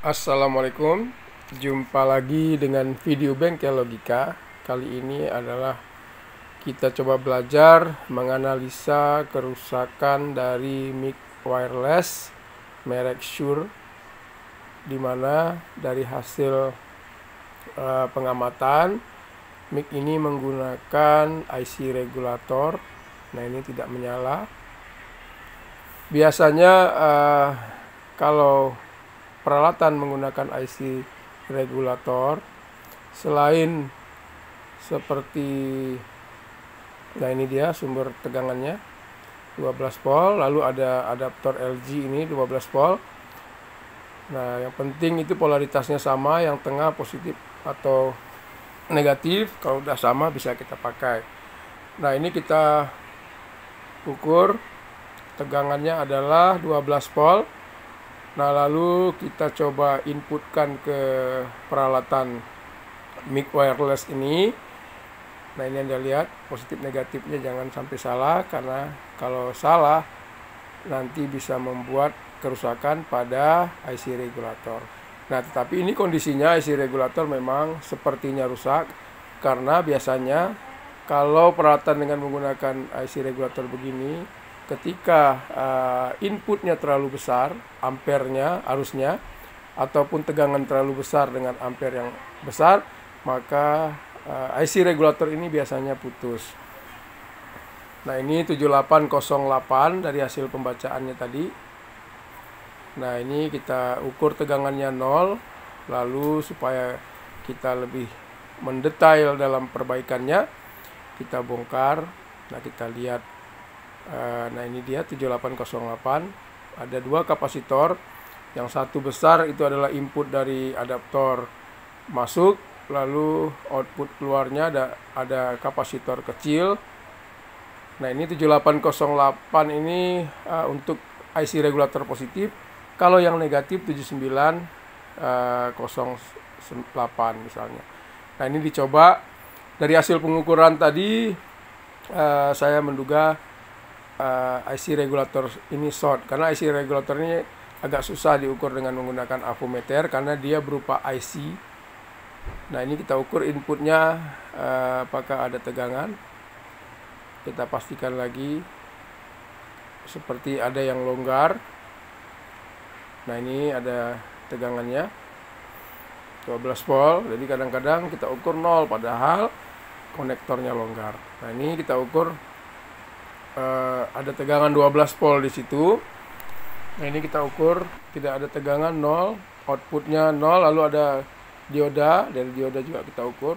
Assalamualaikum, jumpa lagi dengan video bengkel logika. Kali ini adalah kita coba belajar menganalisa kerusakan dari mic wireless merek Shure, dimana dari hasil pengamatan mic ini menggunakan IC regulator. Nah, ini tidak menyala. Biasanya kalau peralatan menggunakan IC regulator, selain seperti, nah ini dia sumber tegangannya 12 volt, lalu ada adaptor LG ini 12 volt. Nah, yang penting itu polaritasnya sama, yang tengah positif atau negatif. Kalau udah sama bisa kita pakai. Nah, ini kita ukur tegangannya adalah 12 volt. Nah, lalu kita coba inputkan ke peralatan mic wireless ini. Nah, ini Anda lihat positif negatifnya jangan sampai salah, karena kalau salah nanti bisa membuat kerusakan pada IC regulator. Nah, tetapi ini kondisinya IC regulator memang sepertinya rusak, karena biasanya kalau peralatan dengan menggunakan IC regulator begini, ketika inputnya terlalu besar, ampernya, arusnya, ataupun tegangan terlalu besar dengan ampere yang besar, maka IC regulator ini biasanya putus. Nah, ini 7808 dari hasil pembacaannya tadi. Nah, ini kita ukur tegangannya 0, lalu supaya kita lebih mendetail dalam perbaikannya, kita bongkar. Nah, kita lihat. Nah, ini dia 7808. Ada dua kapasitor. Yang satu besar itu adalah input dari adaptor masuk, lalu output keluarnya ada kapasitor kecil. Nah, ini 7808 ini untuk IC regulator positif. Kalau yang negatif 7908 misalnya. Nah, ini dicoba. Dari hasil pengukuran tadi saya menduga IC regulator ini short, karena IC regulator ini agak susah diukur dengan menggunakan avometer karena dia berupa IC. Nah, ini kita ukur inputnya apakah ada tegangan. Kita pastikan lagi seperti ada yang longgar. Nah, ini ada tegangannya 12 volt. Jadi kadang-kadang kita ukur 0 padahal konektornya longgar. Nah, ini kita ukur ada tegangan 12 volt di situ. Nah, ini kita ukur tidak ada tegangan 0, outputnya 0, lalu ada dioda, dari dioda juga kita ukur.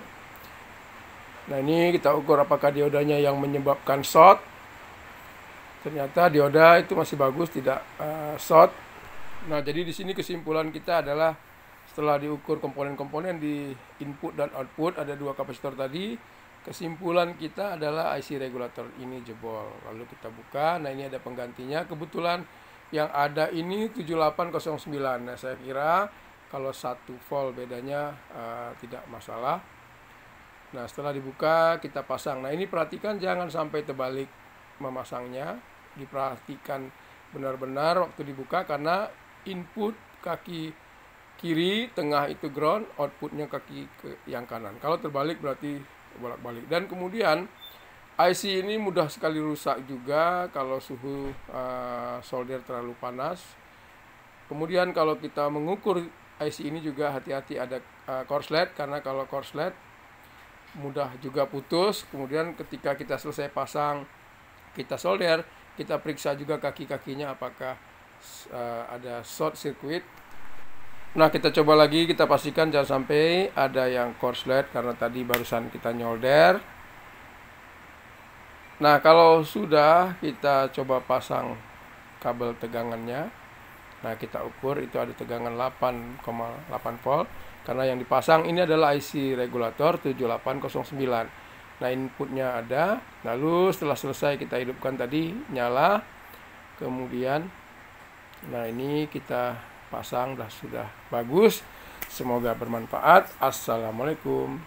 Nah, ini kita ukur apakah diodanya yang menyebabkan short. Ternyata dioda itu masih bagus, tidak short. Nah, jadi di sini kesimpulan kita adalah setelah diukur komponen-komponen di input dan output, ada dua kapasitor tadi. Kesimpulan kita adalah IC regulator ini jebol. Lalu kita buka. Nah, ini ada penggantinya. Kebetulan yang ada ini 7809. Nah, saya kira kalau 1 volt bedanya tidak masalah. Nah, setelah dibuka kita pasang. Nah, ini perhatikan jangan sampai terbalik memasangnya. Diperhatikan benar-benar waktu dibuka, karena input kaki kiri, tengah itu ground, outputnya kaki ke yang kanan. Kalau terbalik berarti bolak-balik. Dan kemudian IC ini mudah sekali rusak juga kalau suhu solder terlalu panas. Kemudian kalau kita mengukur IC ini juga hati-hati ada korslet, karena kalau korslet mudah juga putus. Kemudian ketika kita selesai pasang, kita solder, kita periksa juga kaki-kakinya apakah ada short circuit. Nah, kita coba lagi, kita pastikan jangan sampai ada yang korslet, karena tadi barusan kita nyolder. Nah, kalau sudah, kita coba pasang kabel tegangannya. Nah, kita ukur itu ada tegangan 8,8 volt, karena yang dipasang ini adalah IC regulator 7809. Nah, inputnya ada. Lalu setelah selesai kita hidupkan tadi, nyala. Kemudian, nah ini kita pasang, sudah bagus. Semoga bermanfaat. Assalamualaikum.